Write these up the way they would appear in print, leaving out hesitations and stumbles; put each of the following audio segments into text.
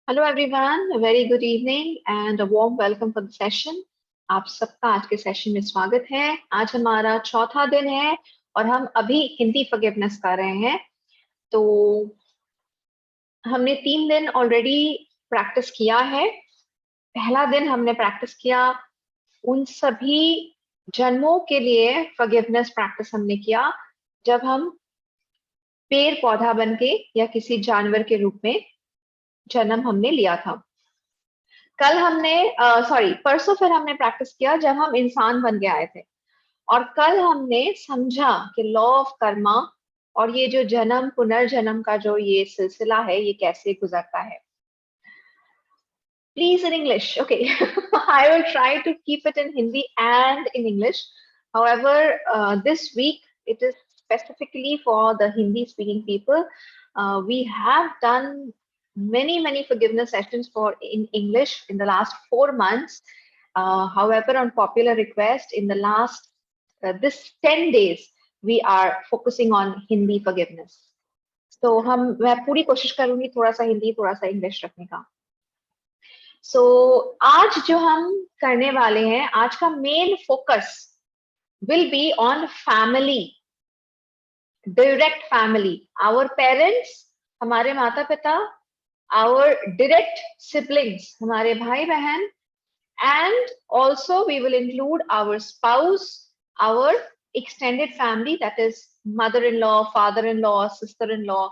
Hello everyone, very good evening and a warm welcome for the session. आप सबका आज के सेशन में स्वागत है। आज हमारा चौथा दिन है और हम अभी हिंदी फॉरगिवनेस कर रहे हैं। तो हमने 3 दिन ऑलरेडी प्रैक्टिस किया है। पहला दिन हमने प्रैक्टिस किया उन सभी जन्मों के लिए फॉरगिवनेस प्रैक्टिस हमने किया जब हम पेड़ पौधा बन के या किसी जानवर के रूप में जन्म हमने लिया था। कल हमने परसों फिर हमने प्रैक्टिस किया जब हम इंसान बन के आए थे। और कल हमने समझा कि लॉ ऑफ कर्मा और ये जो जन्म पुनर्जन्म का जो ये सिलसिला है ये कैसे गुजरता है। Please in English. Okay. I will try to keep it in Hindi and in English. However, this week it is specifically for the Hindi speaking people. We have done many forgiveness sessions for in English in the last 4 months. However, on popular request, in the last this 10 days, we are focusing on Hindi forgiveness. So मैं पूरी कोशिश करूंगी थोड़ा सा हिंदी थोड़ा सा English रखने का। सो आज जो हम करने वाले हैं, आज का main focus will be on family, direct family, our parents, हमारे माता पिता, आवर डायरेक्ट सिबलिंग्स, हमारे भाई बहन, and also we will include our spouse, our extended family, that is mother-in-law, father-in-law, sister-in-law,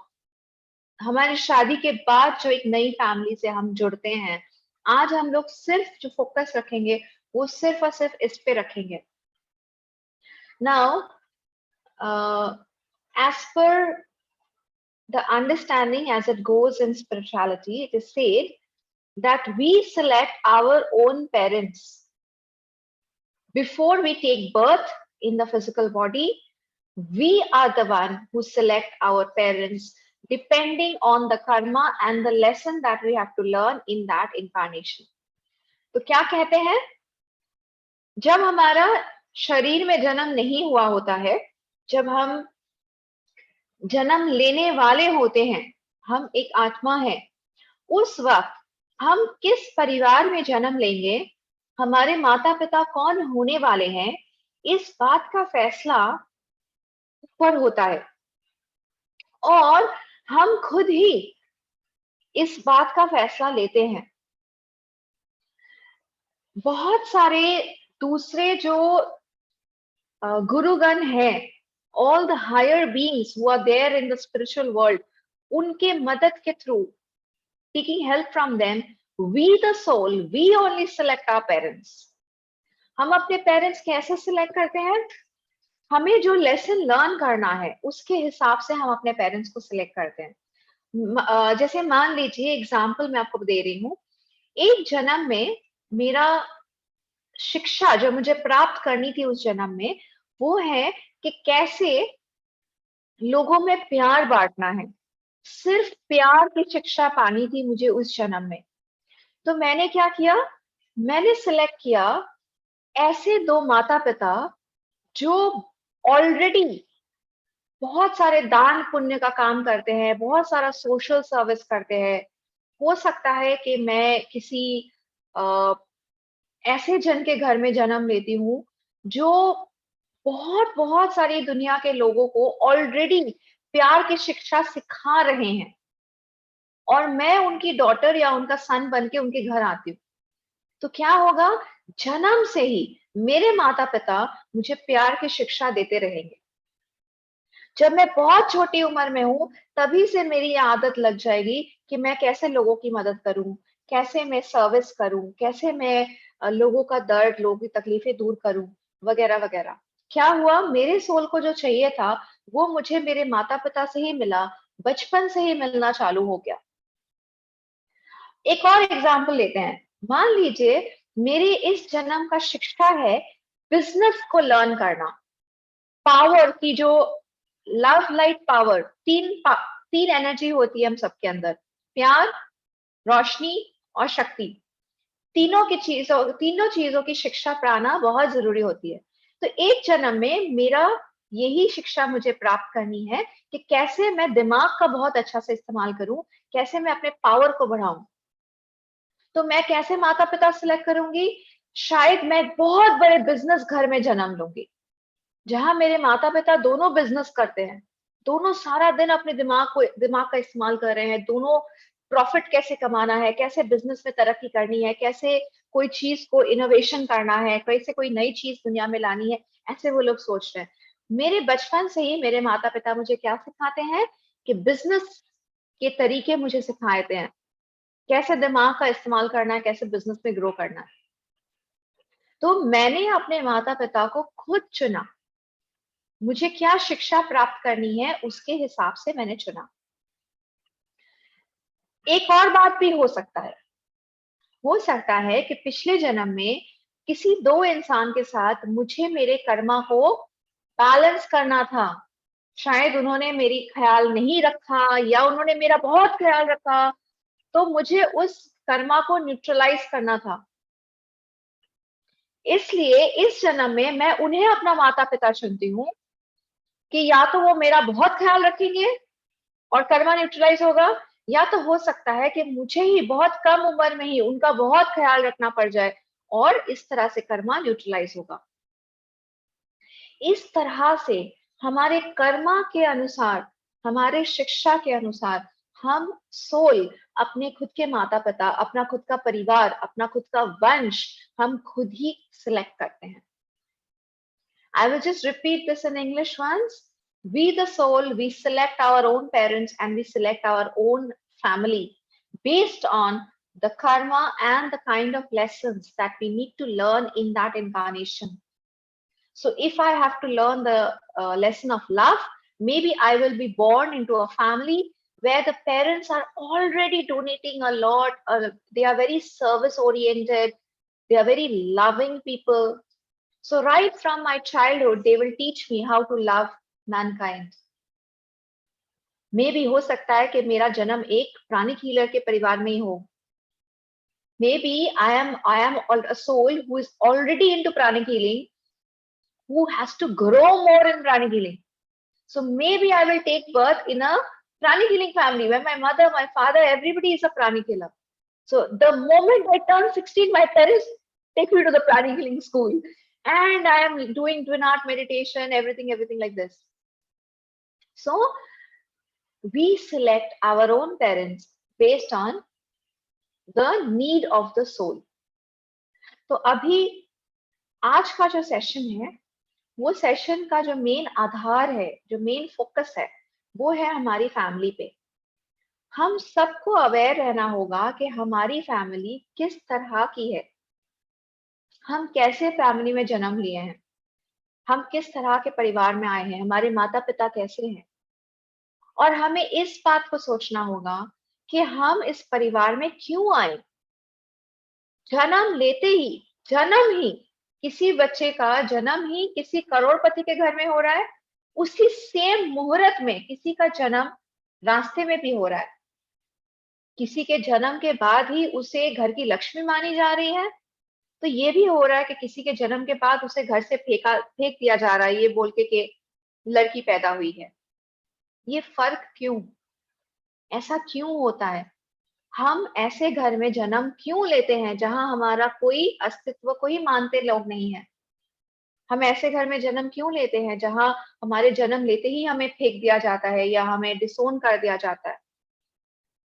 हमारी शादी के बाद जो एक नई फैमिली से हम जुड़ते हैं। आज हम लोग सिर्फ जो फोकस रखेंगे वो सिर्फ और सिर्फ इस पे रखेंगे। Now as per the understanding as it goes in spirituality, it is said that we select our own parents before we take birth in the physical body. We are the one who select our parents depending on the karma and the lesson that we have to learn in that incarnation. तो क्या कहते हैं, जब हमारा शरीर में जन्म नहीं हुआ होता है, जब हम जन्म लेने वाले होते हैं, हम एक आत्मा है, उस वक्त हम किस परिवार में जन्म लेंगे, हमारे माता पिता कौन होने वाले हैं, इस बात का फैसला ऊपर होता है और हम खुद ही इस बात का फैसला लेते हैं। बहुत सारे दूसरे जो गुरुगण हैं, all the higher beings who are there in the spiritual world, उनके मदद के through, taking help from them, we the soul, we only select our parents. हम अपने पेरेंट्स कैसे सिलेक्ट करते हैं? हमें जो लेसन लर्न करना है उसके हिसाब से हम अपने पेरेंट्स को सिलेक्ट करते हैं। जैसे मान लीजिए, एग्जाम्पल मैं आपको दे रही हूँ, एक जन्म में मेरा शिक्षा जो मुझे प्राप्त करनी थी उस जन्म में, वो है कि कैसे लोगों में प्यार बांटना है। सिर्फ प्यार की शिक्षा पानी थी मुझे उस जन्म में। तो मैंने क्या किया, मैंने सिलेक्ट किया ऐसे दो माता पिता जो ऑलरेडी बहुत सारे दान पुण्य का काम करते हैं, बहुत सारा सोशल सर्विस करते हैं। हो सकता है कि मैं किसी ऐसे जन के घर में जन्म लेती हूँ जो बहुत बहुत सारी दुनिया के लोगों को ऑलरेडी प्यार की शिक्षा सिखा रहे हैं और मैं उनकी डॉटर या उनका सन बन के उनके घर आती हूँ। तो क्या होगा, जन्म से ही मेरे माता पिता मुझे प्यार की शिक्षा देते रहेंगे। जब मैं बहुत छोटी उम्र में हूँ तभी से मेरी ये आदत लग जाएगी कि मैं कैसे लोगों की मदद करूं, कैसे मैं सर्विस करूं, कैसे मैं लोगों का दर्द, लोगों की तकलीफें दूर करूं, वगैरह वगैरह। क्या हुआ, मेरे सोल को जो चाहिए था वो मुझे मेरे माता पिता से ही मिला, बचपन से ही मिलना चालू हो गया। एक और एग्जाम्पल लेते हैं। मान लीजिए मेरी इस जन्म का शिक्षा है बिजनेस को लर्न करना, पावर की जो लव लाइट पावर, तीन एनर्जी होती है हम सबके अंदर, प्यार, रोशनी और शक्ति। तीनों चीजों की शिक्षा पाना बहुत जरूरी होती है। तो एक जन्म में मेरा यही शिक्षा मुझे प्राप्त करनी है कि कैसे मैं दिमाग का बहुत अच्छा से इस्तेमाल करूं, कैसे मैं अपने पावर को बढ़ाऊं। तो मैं कैसे माता पिता सिलेक्ट करूंगी? शायद मैं बहुत बड़े बिजनेस घर में जन्म लूंगी, जहां मेरे माता पिता दोनों बिजनेस करते हैं, दोनों सारा दिन अपने दिमाग का इस्तेमाल कर रहे हैं, दोनों प्रॉफिट कैसे कमाना है, कैसे बिजनेस में तरक्की करनी है, कैसे कोई चीज को इनोवेशन करना है, कैसे कोई नई चीज दुनिया में लानी है, ऐसे वो लोग सोच रहे हैं। मेरे बचपन से ही मेरे माता पिता मुझे क्या सिखाते हैं कि बिजनेस के तरीके मुझे सिखाते हैं, कैसे दिमाग का इस्तेमाल करना है, कैसे बिजनेस में ग्रो करना है। तो मैंने अपने माता पिता को खुद चुना, मुझे क्या शिक्षा प्राप्त करनी है उसके हिसाब से मैंने चुना। एक और बात भी हो सकता है कि पिछले जन्म में किसी दो इंसान के साथ मुझे मेरे कर्मा को बैलेंस करना था। शायद उन्होंने मेरी ख्याल नहीं रखा या उन्होंने मेरा बहुत ख्याल रखा, तो मुझे उस कर्मा को न्यूट्रलाइज करना था। इसलिए इस जन्म में मैं उन्हें अपना माता पिता चुनती हूँ कि या तो वो मेरा बहुत ख्याल रखेंगे और कर्मा न्यूट्रलाइज होगा, या तो हो सकता है कि मुझे ही बहुत कम उम्र में ही उनका बहुत ख्याल रखना पड़ जाए और इस तरह से कर्मा न्यूट्रलाइज होगा। इस तरह से हमारे कर्मा के अनुसार, हमारे शिक्षा के अनुसार हम सोल अपने खुद के माता पिता, अपना खुद का परिवार, अपना खुद का वंश हम खुद ही सिलेक्ट करते हैं। I will just repeat this in English once. We, the soul, we select our own parents and we select our own family based on the karma and the kind of lessons that we need to learn in that incarnation. So, if I have to learn the lesson of love, maybe I will be born into a family where the parents are already donating a lot, they are very service oriented, they are very loving people. So right from my childhood, they will teach me how to love mankind. Maybe हो सकता है कि मेरा जन्म एक प्राणिक healer के परिवार में ही हो. Maybe I am a soul who is already into pranic healing, who has to grow more in pranic healing. So maybe I will take birth in a pranic healing family where my mother, my father, everybody is a pranic healer. So the moment I turn 16, my parents take me to the pranic healing school. And I am doing twin heart meditation, everything like this. So we select our own parents based on the need of the soul. तो अभी आज का जो session है, वो session का जो main आधार है, जो मेन फोकस है, वो है हमारी फैमिली पे। हम सबको अवेयर रहना होगा कि हमारी फैमिली किस तरह की है, हम कैसे फैमिली में जन्म लिए हैं, हम किस तरह के परिवार में आए हैं, हमारे माता पिता कैसे हैं, और हमें इस बात को सोचना होगा कि हम इस परिवार में क्यों आए। जन्म लेते ही, जन्म ही किसी बच्चे का जन्म ही किसी करोड़पति के घर में हो रहा है, उसी सेम मुहूर्त में किसी का जन्म रास्ते में भी हो रहा है। किसी के जन्म के बाद ही उसे घर की लक्ष्मी मानी जा रही है, तो ये भी हो रहा है कि किसी के जन्म के बाद उसे घर से फेंक दिया जा रहा है, ये बोल के कि लड़की पैदा हुई है। ये फर्क क्यों? ऐसा क्यों होता है? हम ऐसे घर में जन्म क्यों लेते हैं जहां हमारा कोई अस्तित्व, कोई मानते लोग नहीं है? हम ऐसे घर में जन्म क्यों लेते हैं जहां हमारे जन्म लेते ही हमें फेंक दिया जाता है या हमें डिसोन कर दिया जाता है?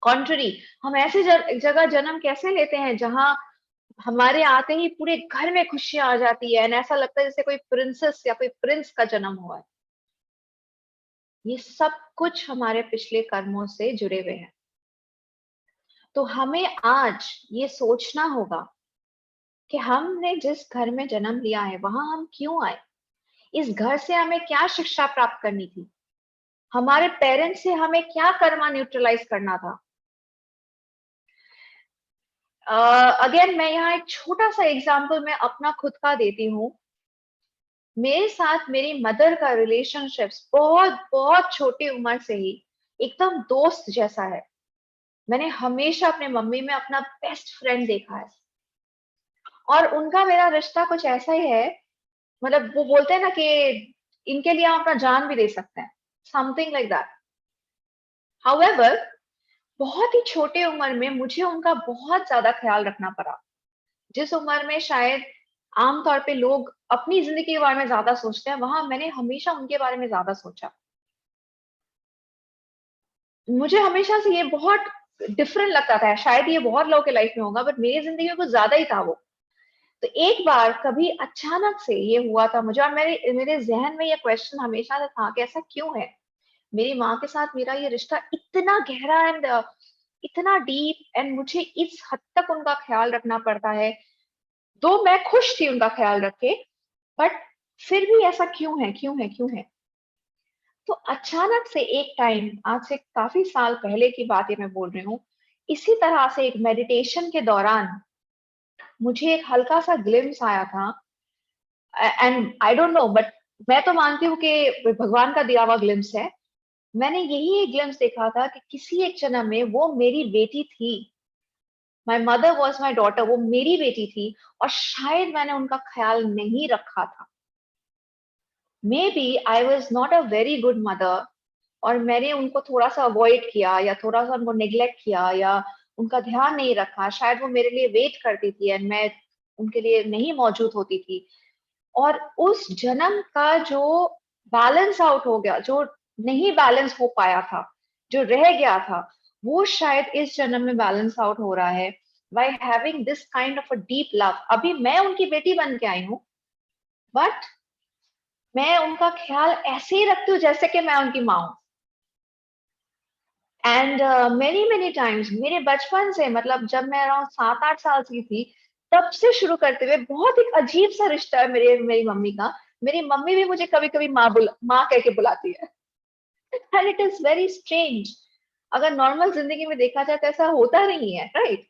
कॉन्ट्ररी, हम ऐसे जगह जन्म कैसे लेते हैं जहां हमारे आते ही पूरे घर में खुशियां आ जाती है, ऐसा लगता है जैसे कोई प्रिंसेस या कोई प्रिंस का जन्म हुआ है। ये सब कुछ हमारे पिछले कर्मों से जुड़े हुए हैं। तो हमें आज ये सोचना होगा कि हमने जिस घर में जन्म लिया है वहां हम क्यों आए, इस घर से हमें क्या शिक्षा प्राप्त करनी थी, हमारे पेरेंट्स से हमें क्या कर्मा न्यूट्रलाइज करना था। अगेन मैं यहाँ एक छोटा सा एग्जाम्पल मैं अपना खुद का देती हूँ। मेरे साथ मेरी मदर का रिलेशनशिप्स बहुत बहुत छोटी उम्र से ही एकदम दोस्त जैसा है। मैंने हमेशा अपने मम्मी में अपना बेस्ट फ्रेंड देखा है, और उनका मेरा रिश्ता कुछ ऐसा ही है, मतलब वो बोलते हैं ना कि इनके लिए हम अपना जान भी दे सकते हैं, समथिंग लाइक दैट। हाउएवर, बहुत ही छोटे उम्र में मुझे उनका बहुत ज्यादा ख्याल रखना पड़ा। जिस उम्र में शायद आमतौर पे लोग अपनी जिंदगी के बारे में ज्यादा सोचते हैं, वहां मैंने हमेशा उनके बारे में ज्यादा सोचा। मुझे हमेशा से ये बहुत डिफरेंट लगता था, शायद ये बहुत लोगों के लाइफ में होगा, बट मेरी जिंदगी में कुछ ज्यादा ही था वो। तो एक बार कभी अचानक से ये हुआ था मुझे, और मेरे मेरे जहन में ये क्वेश्चन हमेशा से था कि ऐसा क्यों है, मेरी माँ के साथ मेरा ये रिश्ता इतना गहरा एंड इतना डीप, एंड मुझे इस हद तक उनका ख्याल रखना पड़ता है। दो मैं खुश थी उनका ख्याल रखे, बट फिर भी ऐसा क्यों है, क्यों है, क्यों है। तो अचानक से एक टाइम, आज से काफी साल पहले की बात ये मैं बोल रही हूँ, इसी तरह से एक मेडिटेशन के दौरान मुझे एक हल्का सा ग्लिम्स आया था। And I don't know, but मैं तो मानती हूँ कि भगवान का दिया हुआ ग्लिम्स है। मैंने यही एक ग्लिम्स देखा था कि किसी एक जन्म में वो मेरी बेटी थी। My mother was my daughter, वो मेरी बेटी थी, और शायद मैंने उनका ख्याल नहीं रखा था। Maybe I was not a very good mother, और मैंने उनको थोड़ा सा अवॉइड किया, या थोड़ा सा उनको नेग्लेक्ट किया, या उनका ध्यान नहीं रखा। शायद वो मेरे लिए वेट करती थी एंड मैं उनके लिए नहीं मौजूद होती थी। और उस जन्म का जो बैलेंस आउट हो गया, जो नहीं बैलेंस हो पाया था, जो रह गया था, वो शायद इस जन्म में बैलेंस आउट हो रहा है by having this kind of a deep love. अभी मैं उनकी बेटी बन के आई हूँ, बट मैं उनका ख्याल ऐसे ही रखती हूँ जैसे कि मैं उनकी माँ हूँ। एंड मेनी मेनी टाइम्स मेरे बचपन से, मतलब जब मैं अराउंड 7-8 साल की थी, तब से शुरू करते हुए बहुत एक अजीब सा रिश्ता है मेरे मेरी मम्मी का। मेरी मम्मी भी मुझे कभी कभी माँ कह के बुलाती है। And it is very strange. अगर नॉर्मल जिंदगी में देखा जाए तो ऐसा होता नहीं है, राइट?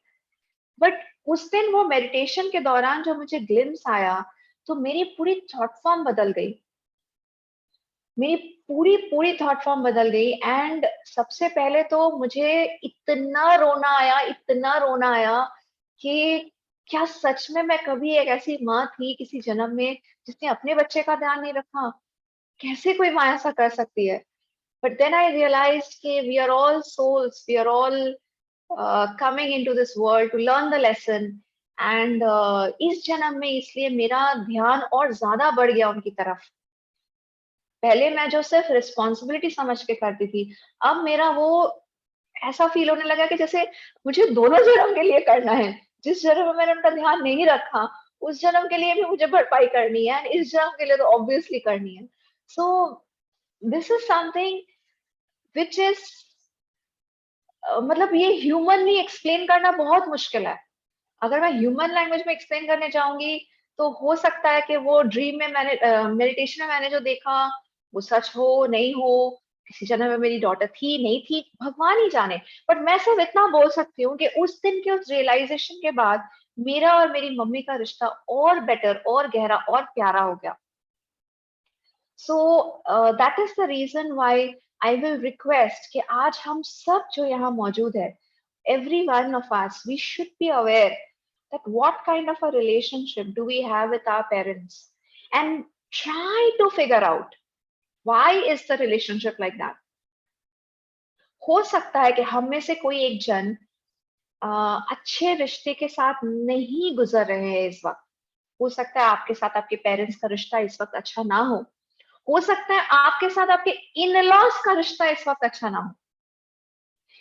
बट उस दिन वो मेडिटेशन के दौरान जो मुझे ग्लिम्स आया, तो मेरी पूरी थॉट फॉर्म बदल गई। मेरी पूरी पूरी थॉट फॉर्म बदल गई। एंड सबसे पहले तो मुझे इतना रोना आया, इतना रोना आया कि क्या सच में मैं कभी एक ऐसी माँ थी किसी जन्म में जिसने अपने बच्चे का ध्यान नहीं रखा? कैसे कोई माँ ऐसा कर सकती है? बट देन आई रियलाइज कि we are all souls, we are all coming into this world to learn the lesson. And इस जन्म में इसलिए मेरा ध्यान और ज्यादा बढ़ गया उनकी तरफ। पहले मैं जो सिर्फ रिस्पॉन्सिबिलिटी समझ के करती थी, अब मेरा वो ऐसा फील होने लगा कि जैसे मुझे दोनों जन्म के लिए करना है। जिस जन्म में मैंने उनका ध्यान नहीं रखा, उस जन्म के लिए भी मुझे भरपाई करनी है, and इस जन्म के लिए तो ऑब्वियसली करनी है। So this is something which is, मतलब ये ह्यूमनली एक्सप्लेन करना बहुत मुश्किल है। अगर मैं ह्यूमन लैंग्वेज में एक्सप्लेन करने जाऊंगी, तो हो सकता है कि वो ड्रीम में मैंने, मेडिटेशन में मैंने जो देखा, वो सच हो, नहीं हो। किसी जन्म में मेरी डॉटर थी, नहीं थी, भगवान ही जाने। बट मैं सिर्फ इतना बोल सकती हूँ कि उस दिन के उस रियलाइजेशन के बाद मेरा और मेरी मम्मी का रिश्ता और बेटर, और गहरा, और प्यारा हो गया। So that is the reason why I will request कि आज हम सब जो यहाँ मौजूद है, every one of us, we should be aware that what kind of a relationship do we have with our parents, and try to figure out why is the relationship like that. हो सकता है कि हम में से कोई एक जन अच्छे रिश्ते के साथ नहीं गुजर रहे हैं इस वक्त। हो सकता है आपके साथ आपके पेरेंट्स का रिश्ता इस वक्त अच्छा ना हो सकता है आपके साथ आपके इन लॉज का रिश्ता इस वक्त अच्छा ना हो।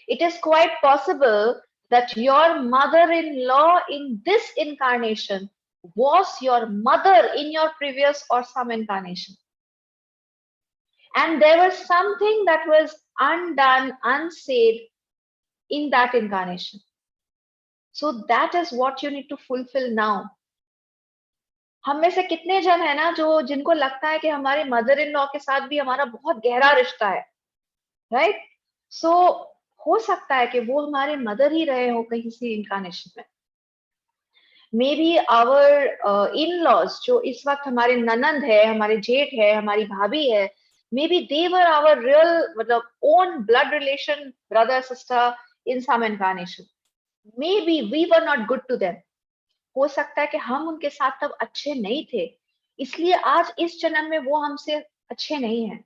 It is quite possible that your mother-in-law in this incarnation was your mother in your previous or some incarnation. And there was something that was undone, unsaid in that incarnation. So that is what you need to fulfill now. हम में से कितने जन है ना जो जिनको लगता है कि हमारे मदर इन लॉ के साथ भी हमारा बहुत गहरा रिश्ता है, राइट? सो हो सकता है कि वो हमारे मदर ही रहे हो कहीं सी इंकारनेशन में। Maybe our in laws जो इस वक्त हमारे ननंद है, हमारे जेठ है, हमारी भाभी है, maybe they were our real, मतलब own blood relation, brother sister in some incarnation. Maybe we were not good to them. हो सकता है कि हम उनके साथ तब अच्छे नहीं थे, इसलिए आज इस जन्म में वो हमसे अच्छे नहीं है।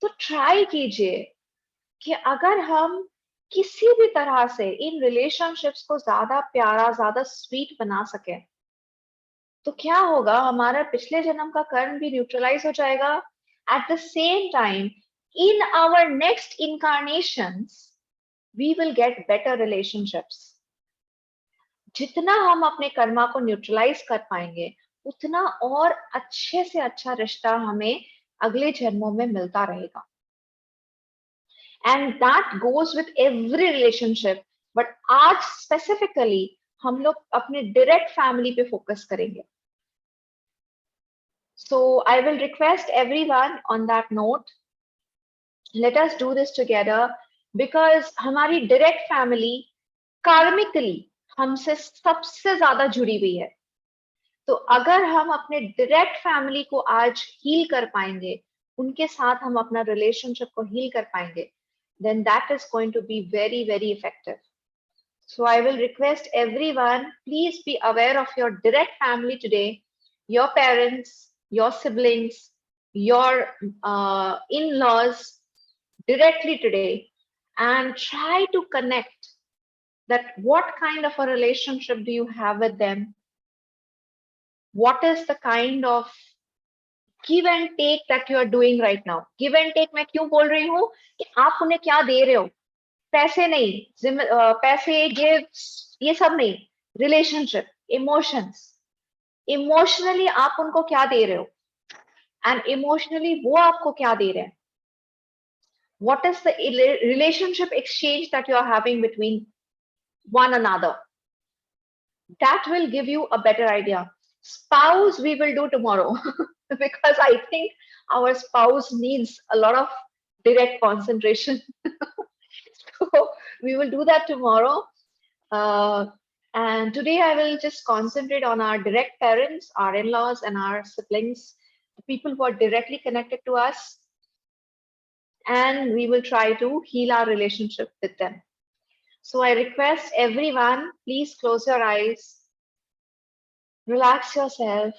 तो ट्राई कीजिए कि अगर हम किसी भी तरह से इन रिलेशनशिप्स को ज्यादा प्यारा, ज्यादा स्वीट बना सके, तो क्या होगा, हमारा पिछले जन्म का कर्म भी न्यूट्रलाइज हो जाएगा। At the same time, in our next incarnations we will get better relationships. जितना हम अपने कर्मा को न्यूट्रलाइज कर पाएंगे, उतना और अच्छे से अच्छा रिश्ता हमें अगले जन्मों में मिलता रहेगा। And that goes with every relationship, but आज स्पेसिफिकली हम लोग अपने डायरेक्ट फैमिली पे फोकस करेंगे। So I will request everyone on that note, let us do this together, because हमारी direct family karmically हमसे सबसे ज्यादा जुड़ी हुई है। तो अगर हम अपने डायरेक्ट फैमिली को आज हील कर पाएंगे, उनके साथ हम अपना रिलेशनशिप को हील कर पाएंगे, then that is going to be very, very effective. So I will request everyone, please be aware of your direct family today, your parents, your siblings, your in-laws directly today, and try to connect that what kind of a relationship do you have with them? What is the kind of give and take that you are doing right now? Give and take मैं क्यों बोल रही हूँ कि आप उन्हें क्या दे रहे हो? पैसे नहीं, पैसे, गिफ्ट्स, ये सब नहीं, रिलेशनशिप, इमोशंस। इमोशनली आप उनको क्या दे रहे हो, एंड इमोशनली वो आपको क्या दे रहे हैं? What is the relationship exchange that you are having between one another? That will give you a better idea. Spouse, we will do tomorrow because I think our spouse needs a lot of direct concentration. So we will do that tomorrow. Uh, and today I will just concentrate on our direct parents, our in-laws, and our siblings, the people who are directly connected to us. And we will try to heal our relationship with them. So I request everyone, please close your eyes, relax yourself.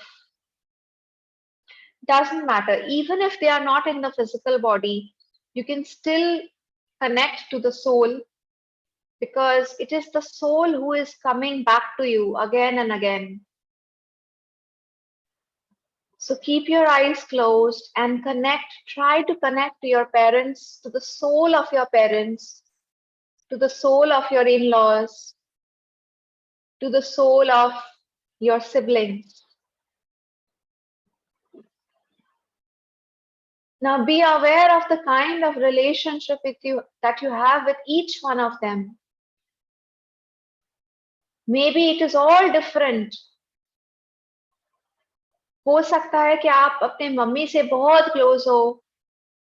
Doesn't matter, even if they are not in the physical body, you can still connect to the soul, because it is the soul who is coming back to you again and again. So keep your eyes closed and connect, try to connect to your parents, to the soul of your parents, to the soul of your in-laws, to the soul of your siblings. Now be aware of the kind of relationship with you that you have with each one of them. Maybe it is all different. हो सकता है कि आप अपने mummy से बहुत close हो,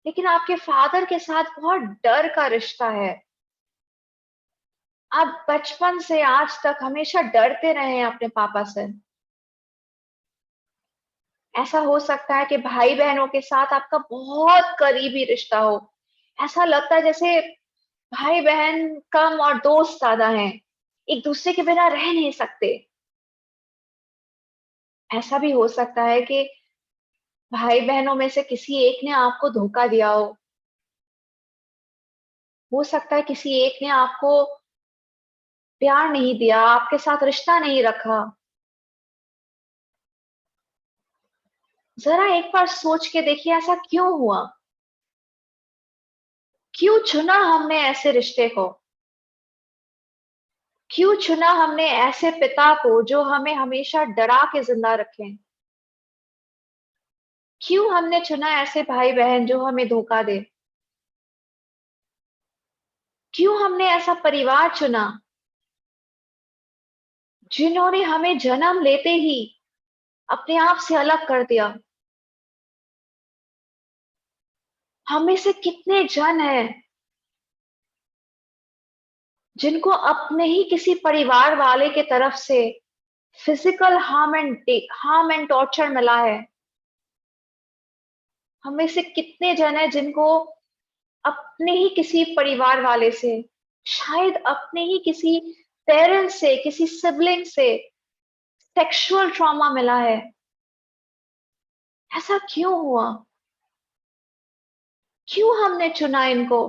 लेकिन आपके फादर के साथ बहुत डर का रिश्ता है। आप बचपन से आज तक हमेशा डरते रहे हैं अपने पापा से। ऐसा हो सकता है कि भाई बहनों के साथ आपका बहुत करीबी रिश्ता हो, ऐसा लगता है जैसे भाई बहन कम और दोस्त ज्यादा हैं, एक दूसरे के बिना रह नहीं सकते। ऐसा भी हो सकता है कि भाई बहनों में से किसी एक ने आपको धोखा दिया हो सकता है किसी एक ने आपको प्यार नहीं दिया, आपके साथ रिश्ता नहीं रखा। जरा एक बार सोच के देखिए, ऐसा क्यों हुआ? क्यों चुना हमने ऐसे रिश्ते को? क्यों चुना हमने ऐसे पिता को जो हमें हमेशा डरा के जिंदा रखें? क्यों हमने चुना ऐसे भाई बहन जो हमें धोखा दे? क्यों हमने ऐसा परिवार चुना जिन्होंने हमें जन्म लेते ही अपने आप से अलग कर दिया? हम में से कितने जन हैं जिनको अपने ही किसी परिवार वाले के तरफ से फिजिकल हार्म एंड टॉर्चर मिला है? हम में से कितने जन हैं जिनको अपने ही किसी परिवार वाले से, शायद अपने ही किसी पेरेंट्स से, किसी सिबलिंग से सेक्सुअल ट्रॉमा मिला है? ऐसा क्यों हुआ? क्यों हमने चुना इनको?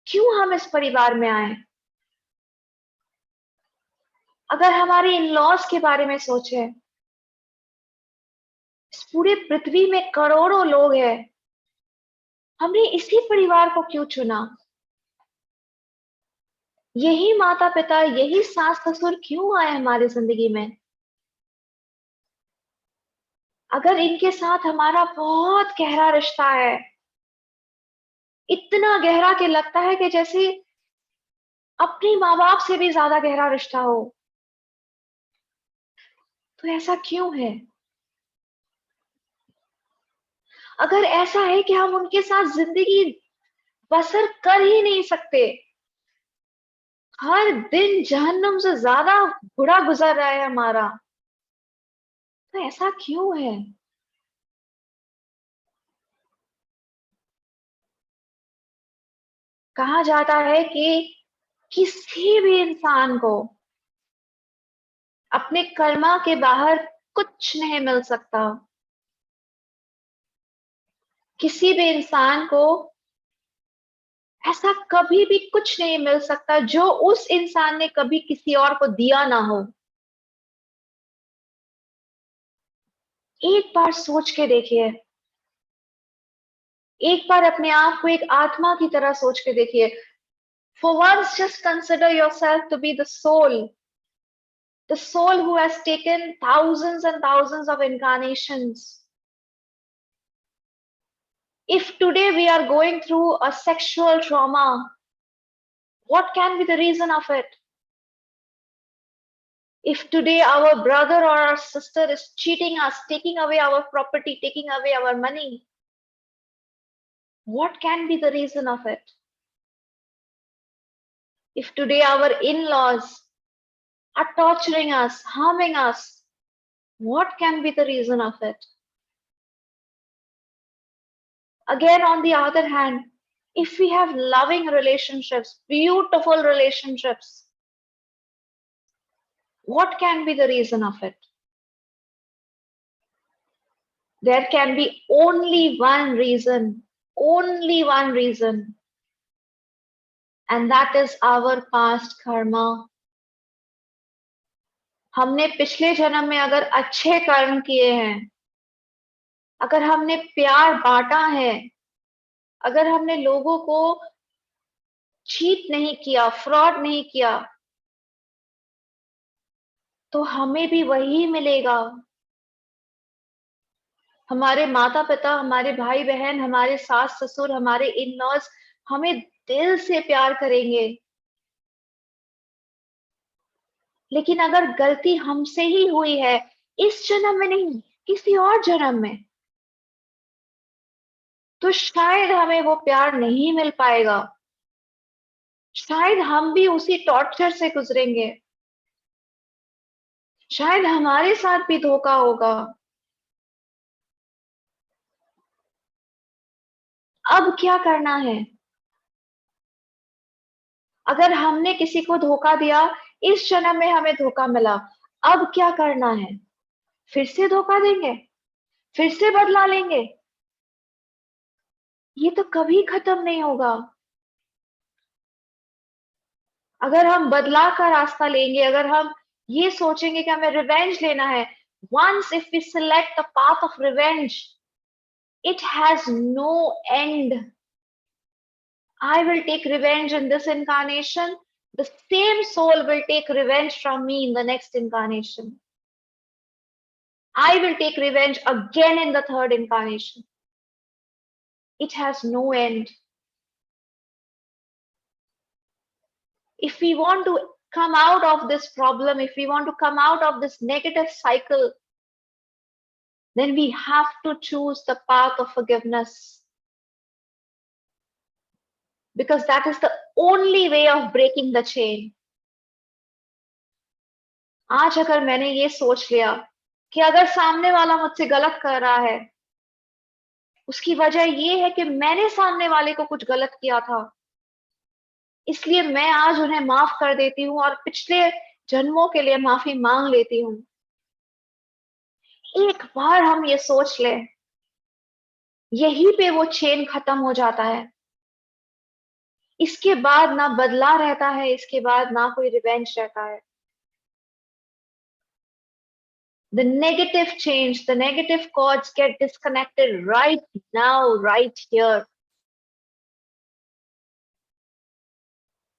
क्यों हम इस परिवार में आए? अगर हमारे इन लॉज के बारे में सोचे, इस पूरे पृथ्वी में करोड़ों लोग हैं, हमने इसी परिवार को क्यों चुना? यही माता पिता, यही सास ससुर क्यों आए हमारी जिंदगी में? अगर इनके साथ हमारा बहुत गहरा रिश्ता है, इतना गहरा कि लगता है कि जैसे अपने माँ बाप से भी ज्यादा गहरा रिश्ता हो, तो ऐसा क्यों है? अगर ऐसा है कि हम उनके साथ जिंदगी बसर कर ही नहीं सकते, हर दिन जहन्नुम से ज्यादा बुरा गुजर रहा है हमारा, तो ऐसा क्यों है? कहा जाता है कि किसी भी इंसान को अपने कर्मा के बाहर कुछ नहीं मिल सकता। किसी भी इंसान को ऐसा कभी भी कुछ नहीं मिल सकता जो उस इंसान ने कभी किसी और को दिया ना हो। एक बार सोच के देखिए, एक बार अपने आप को एक आत्मा की तरह सोच के देखिए। For once, just consider yourself to be the soul who has taken thousands and thousands of incarnations. If today we are going through a sexual trauma, what can be the reason of it? If today our brother or our sister is cheating us, taking away our property, taking away our money, what can be the reason of it? If today our in-laws are torturing us, harming us, what can be the reason of it? Again, on the other hand, if we have loving relationships, beautiful relationships, what can be the reason of it? There can be only one reason, and that is our past karma. हमने पिछले जन्म में अगर अच्छे कर्म किए हैं, अगर हमने प्यार बांटा है, अगर हमने लोगों को चीट नहीं किया, फ्रॉड नहीं किया, तो हमें भी वही मिलेगा। हमारे माता पिता, हमारे भाई बहन, हमारे सास ससुर, हमारे इन लॉज हमें दिल से प्यार करेंगे, लेकिन अगर गलती हमसे ही हुई है, इस जन्म में नहीं, किसी और जन्म में, तो शायद हमें वो प्यार नहीं मिल पाएगा। शायद हम भी उसी टॉर्चर से गुजरेंगे, शायद हमारे साथ भी धोखा होगा। अब क्या करना है? अगर हमने किसी को धोखा दिया, इस जन्म में हमें धोखा मिला, अब क्या करना है? फिर से धोखा देंगे? फिर से बदला लेंगे? ये तो कभी खत्म नहीं होगा। अगर हम बदला का रास्ता लेंगे, अगर हम ये सोचेंगे कि हमें रिवेंज लेना है, once if we select the path of revenge, it has no end. I will take revenge in this incarnation, the same soul will take revenge from me in the next incarnation. I will take revenge again in the third incarnation. It has no end. If we want to come out of this problem, if we want to come out of this negative cycle, then we have to choose the path of forgiveness. Because that is the only way of breaking the chain. आज अगर मैंने ये सोच लिया कि अगर सामने वाला मुझसे गलत कर रहा है, उसकी वजह ये है कि मैंने सामने वाले को कुछ गलत किया था, इसलिए मैं आज उन्हें माफ कर देती हूँ और पिछले जन्मों के लिए माफी मांग लेती हूँ। एक बार हम ये सोच लें, यहीं पे वो चेन खत्म हो जाता है। इसके बाद ना बदला रहता है, इसके बाद ना कोई रिवेंज रहता है. The negative change, the negative chords get disconnected right now, right here.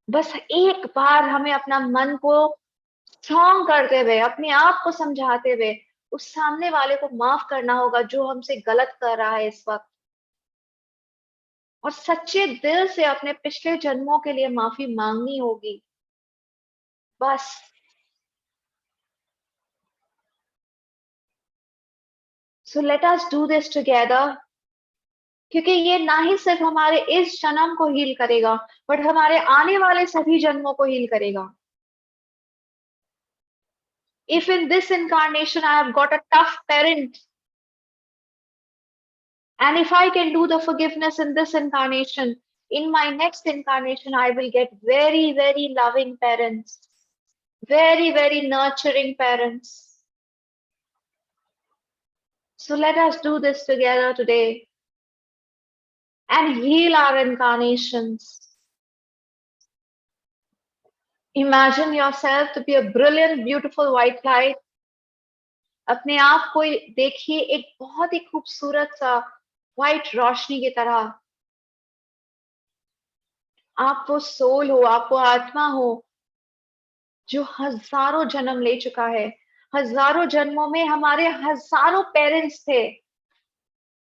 बस एक बार हमें अपना मन को स्ट्रॉन्ग करते हुए, अपने आप को समझाते हुए उस सामने वाले को माफ करना होगा जो हमसे गलत कर रहा है इस वक्त, और सच्चे दिल से अपने पिछले जन्मों के लिए माफी मांगनी होगी. बस. So let us do this together. क्योंकि ये ना ही सिर्फ हमारे इस जन्म को हील करेगा, बट हमारे आने वाले सभी जन्मों को हील करेगा. If in this incarnation I have got a tough parent, and if I can do the forgiveness in this incarnation, in my next incarnation I will get very, very loving parents, very, very nurturing parents. So let us do this together today and heal our incarnations. Imagine yourself to be a brilliant, beautiful white light. अपने आप को देखिए एक बहुत ही खूबसूरत सा white रोशनी की तरह. आप वो सोल हो, आप वो आत्मा हो जो हजारों जन्म ले चुका है. हजारों जन्मों में हमारे हजारों पेरेंट्स थे,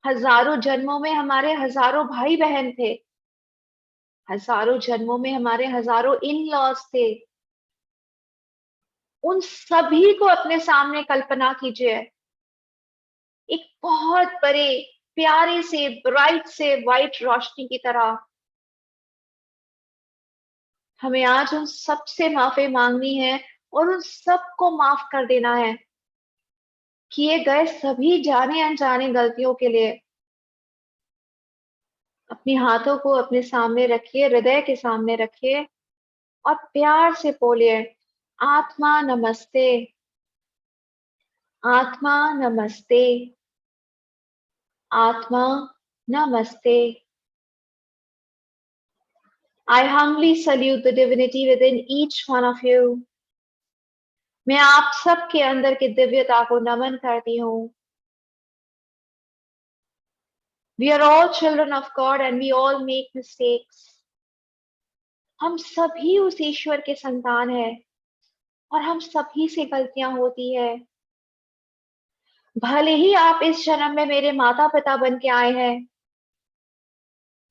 हजारों जन्मों में हमारे हजारों भाई बहन थे, हजारों जन्मों में हमारे हजारों इन लॉज थे. उन सभी को अपने सामने कल्पना कीजिए, एक बहुत बड़े प्यारे से ब्राइट से व्हाइट रोशनी की तरह. हमें आज उन सबसे माफी मांगनी है और उन सबको माफ कर देना है, किए गए सभी जाने अनजाने गलतियों के लिए. अपने हाथों को अपने सामने रखिए, हृदय के सामने रखिए और प्यार से बोलिए, आत्मा नमस्ते, आत्मा नमस्ते, आत्मा नमस्ते. I humbly salute the divinity within each one of you. मैं आप सबके अंदर की दिव्यता को नमन करती हूँ. We are all children of God and we all make mistakes. हम सभी उस ईश्वर के संतान हैं और हम सभी से गलतियां होती है. भले ही आप इस जन्म में मेरे माता पिता बन के आए हैं,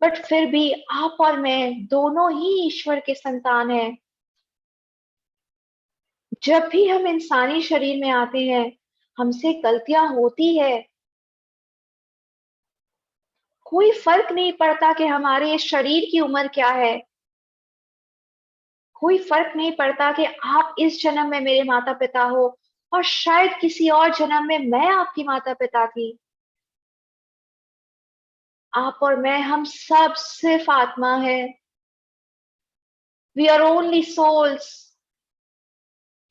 बट फिर भी आप और मैं दोनों ही ईश्वर के संतान हैं. जब भी हम इंसानी शरीर में आते हैं, हमसे गलतियां होती है. कोई फर्क नहीं पड़ता कि हमारे इस शरीर की उम्र क्या है. कोई फर्क नहीं पड़ता कि आप इस जन्म में मेरे माता पिता हो और शायद किसी और जन्म में मैं आपकी माता पिता थी. आप और मैं, हम सब सिर्फ आत्मा है. We are only souls.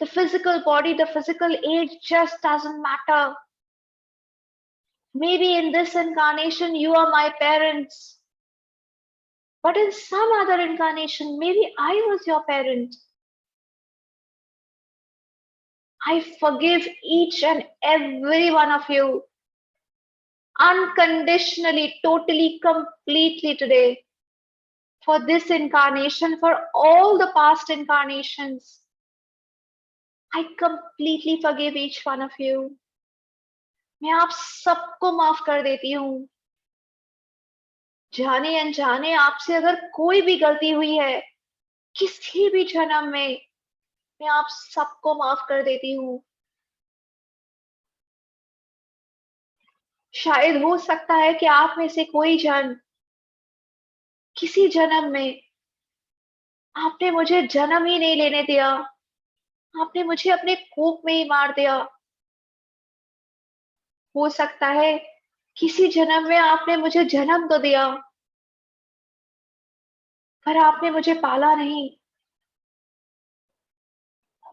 The physical body, the physical age just doesn't matter. Maybe in this incarnation you are my parents, but in some other incarnation maybe I was your parent. I forgive each and every one of you unconditionally, totally, completely today, for this incarnation, for all the past incarnations. I completely forgive each one of you. मैं आप सबको माफ कर देती हूँ. जाने अनजाने आपसे अगर कोई भी गलती हुई है किसी भी जन्म में, मैं आप सबको माफ कर देती हूँ. शायद हो सकता है कि आप में से कोई जन किसी जन्म में आपने मुझे जन्म ही नहीं लेने दिया, आपने मुझे अपने कोख में ही मार दिया. हो सकता है किसी जन्म में आपने मुझे जन्म तो दिया, पर आपने मुझे पाला नहीं.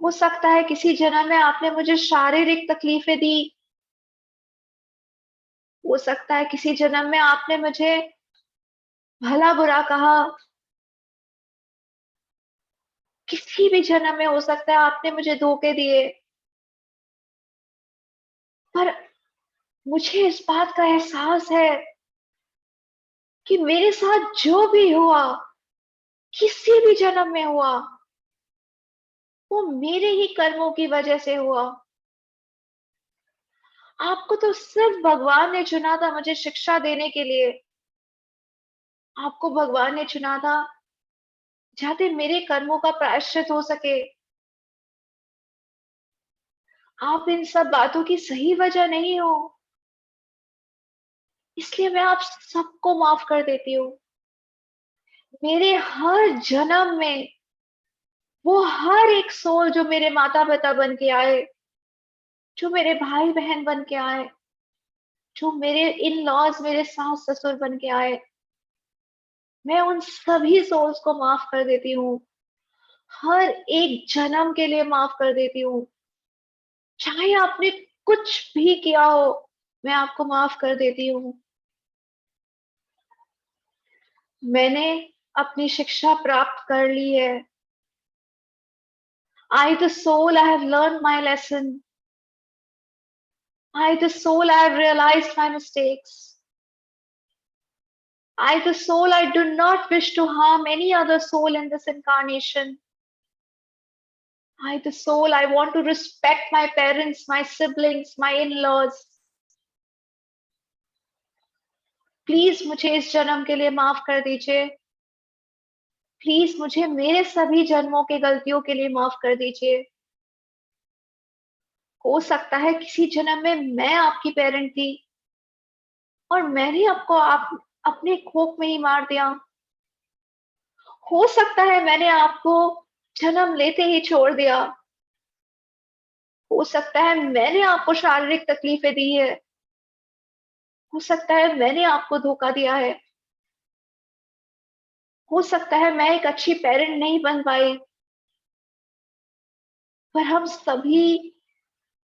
हो सकता है किसी जन्म में आपने मुझे शारीरिक तकलीफें दी. हो सकता है किसी जन्म में आपने मुझे भला बुरा कहा. किसी भी जन्म में हो सकता है आपने मुझे धोखे दिए, पर मुझे इस बात का एहसास है कि मेरे साथ जो भी हुआ, किसी भी जन्म में हुआ, वो मेरे ही कर्मों की वजह से हुआ। आपको तो सिर्फ भगवान ने चुना था मुझे शिक्षा देने के लिए। आपको भगवान ने चुना था जाते मेरे कर्मों का प्रायश्चित हो सके। आप इन सब बातों की सही वजह नहीं हो, इसलिए मैं आप सबको माफ कर देती हूँ। मेरे हर जन्म में वो हर एक सोल जो मेरे माता पिता बन के आए, जो मेरे भाई बहन बन के आए, जो मेरे इन लॉज मेरे सास ससुर बन के आए, मैं उन सभी सोल्स को माफ कर देती हूँ। हर एक जन्म के लिए माफ कर देती हूँ। चाहे आपने कुछ भी किया हो, मैं आपको माफ कर देती हूँ। मैंने अपनी शिक्षा प्राप्त कर ली है। I the soul I have learned my lesson. I the soul I have realized my mistakes. I the soul I do not wish to harm any other soul in this incarnation. I the soul I want to respect my parents, my siblings, my in-laws. Please मुझे इस जन्म के लिए माफ कर दीजिए। Please मुझे मेरे सभी जन्मों के गलतियों के लिए माफ कर दीजिए। हो सकता है किसी जन्म में मैं आपकी पेरेंट थी और मैंने आपको आप अपने कोख में ही मार दिया। हो सकता है मैंने आपको जन्म लेते ही छोड़ दिया। हो सकता है मैंने आपको शारीरिक तकलीफें दी है। हो सकता है मैंने आपको धोखा दिया है। हो सकता है मैं एक अच्छी पेरेंट नहीं बन पाई। पर हम सभी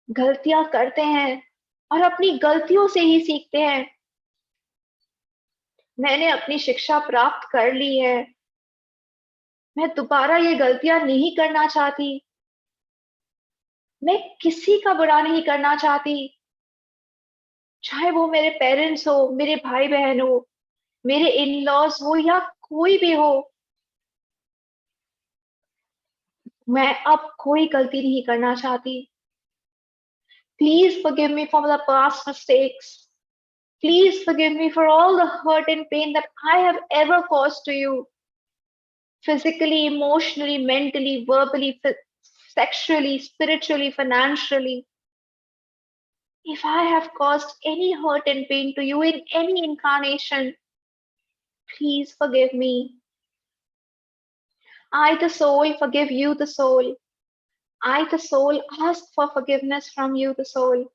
गलतियां करते हैं और अपनी गलतियों से ही सीखते हैं। मैंने अपनी शिक्षा प्राप्त कर ली है। मैं दोबारा ये गलतियां नहीं करना चाहती। मैं किसी का बुरा नहीं करना चाहती, चाहे वो मेरे पेरेंट्स हो, मेरे भाई बहन हो, मेरे इन लॉज हो या कोई भी हो। मैं अब कोई गलती नहीं करना चाहती। Please forgive me for the past mistakes. Please forgive me for all the hurt and pain that I have ever caused to you, physically, emotionally, mentally, verbally, sexually, spiritually, financially. If I have caused any hurt and pain to you in any incarnation, please forgive me. I, the soul, forgive you, the soul. I, the soul, ask for forgiveness from you, the soul.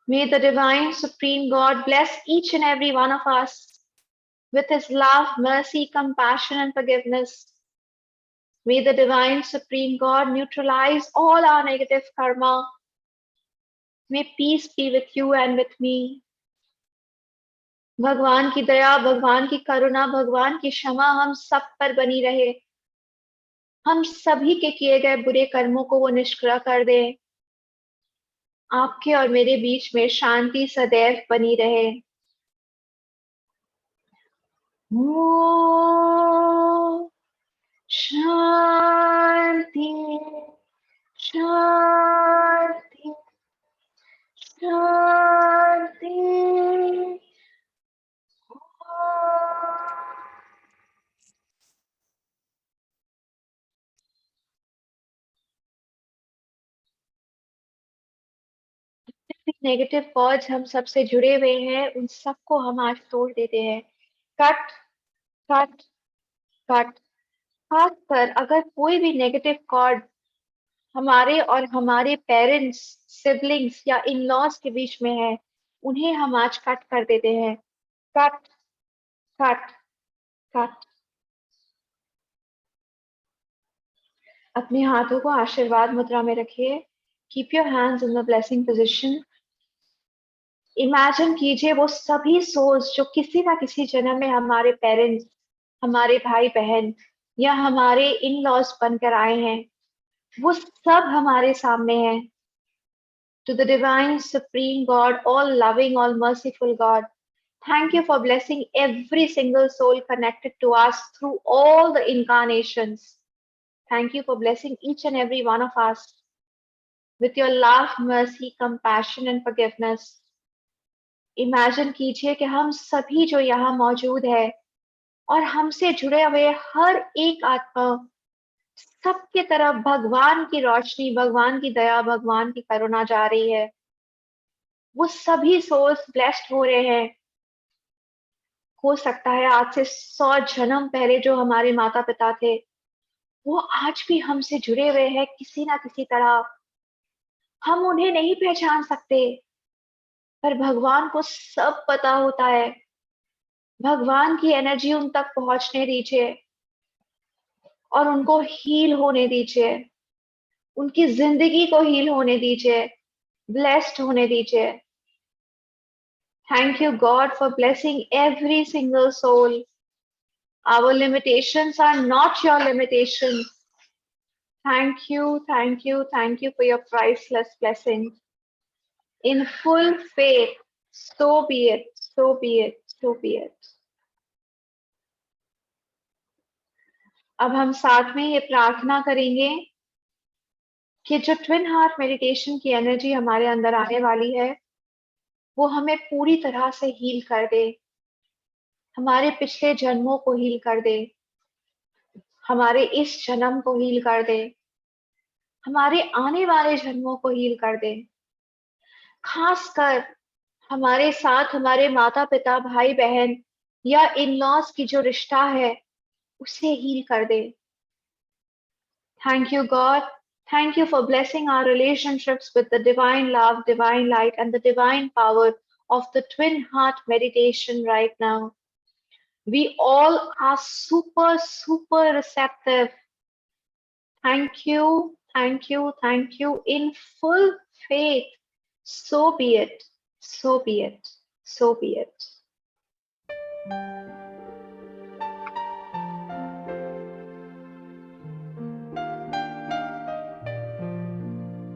May the divine supreme God bless each and every one of us with his love, mercy, compassion, and forgiveness. May the divine supreme God neutralize all our negative karma. May peace be with you and with me. भगवान की दया, भगवान की करुणा, भगवान की क्षमा हम सब पर बनी रहे। हम सभी के किए गए बुरे कर्मों को वो निष्क्रिय कर दे। आपके और मेरे बीच में शांति सदैव बनी रहे। ओम शांति शांति शांति। नेगेटिव कॉज हम सबसे जुड़े हुए हैं, उन सबको हम आज तोड़ देते हैं। Cut cut cut. खासकर अगर कोई भी नेगेटिव कॉर्ड हमारे और हमारे पेरेंट्स, सिबलिंग्स या इन लॉज के बीच में है, उन्हें हम आज कट कर देते हैं। Cut cut cut. अपने हाथों को आशीर्वाद मुद्रा में रखिए। Keep your hands in the blessing position. Imagine कीजिए वो सभी सोल्स जो किसी ना किसी जन्म में हमारे पेरेंट्स, हमारे भाई बहन या हमारे इन लॉज बनकर आए हैं, वो सब हमारे सामने हैं। To the divine, supreme God, all loving, all merciful God, thank you for blessing every single soul connected to us through all the incarnations. Thank you for blessing each and every one of us with your love, mercy, compassion, and forgiveness. Imagine कीजिए कि हम सभी जो यहाँ मौजूद है और हमसे जुड़े हुए हर एक आत्मा, सबके तरफ भगवान की रोशनी, भगवान की दया, भगवान की करुणा जा रही है। वो सभी सोल्स ब्लेस्ड हो रहे हैं। हो सकता है आज से 100 जन्म पहले जो हमारे माता पिता थे, वो आज भी हमसे जुड़े हुए हैं किसी ना किसी तरह। हम उन्हें नहीं पहचान सकते, पर भगवान को सब पता होता है। भगवान की एनर्जी उन तक पहुंचने दीजिए और उनको हील होने दीजिए, उनकी जिंदगी को हील होने दीजिए, ब्लेस्ड होने दीजिए। Thank you, God, for blessing every single soul. Our limitations are not your limitations. Thank you, thank you, thank you for your priceless blessings. In full faith, so be it, so be it, so be it. अब हम साथ में ये प्रार्थना करेंगे कि जो twin heart meditation की एनर्जी हमारे अंदर आने वाली है, वो हमें पूरी तरह से हील कर दे, हमारे पिछले जन्मों को हील कर दे, हमारे इस जन्म को हील कर दे, हमारे आने वाले जन्मों को हील कर दे। खासकर हमारे साथ हमारे माता पिता, भाई बहन या इन लॉज की जो रिश्ता है, उसे हील कर दे। Thank you, God. Thank you for blessing our relationships with the divine love, divine light, and the divine power of the twin heart meditation right now. We all are super, super receptive. Thank you, thank you, thank you in full faith. So be it, so be it, so be it.